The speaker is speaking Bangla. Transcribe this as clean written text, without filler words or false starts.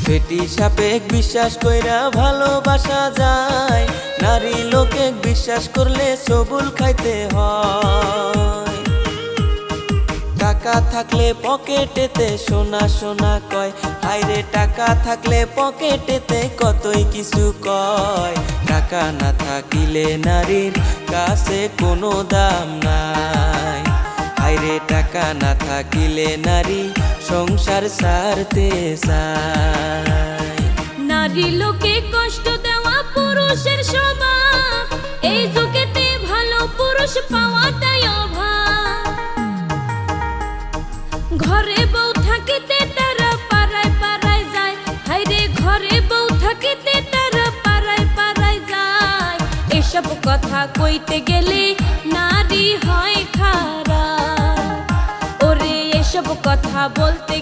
বেটি সাপেক বিশ্বাস কইরা ভালোবাসা যায়, নারী লোকে বিশ্বাস করলে সবুল খাইতে হয়। টাকা থাকলে পকেটেতে সোনা সোনা কয়, হায়রে টাকা থাকলে পকেটেতে কতই কিছু কয়। টাকা না থাকিলে নারীর কাছে কোনো দাম নাই, হায়রে টাকা না থাকিলে নারী সংসার ছাড়তে চায়। নারী লোকে কষ্ট দেওয়া পুরুষের স্বভাব, এই যুগেতে ভালো পুরুষ পাওয়াটাই অভাব। ঘরে বউ থাকিতে তারা পাড়ায় পাড়ায় যায়, হায়রে ঘরে বউ থাকিতে তারা পাড়ায় পাড়ায় যায়। এসব কথা কইতে গেলে নারী হয় খারাপ, ওরে এসব কথা বলতে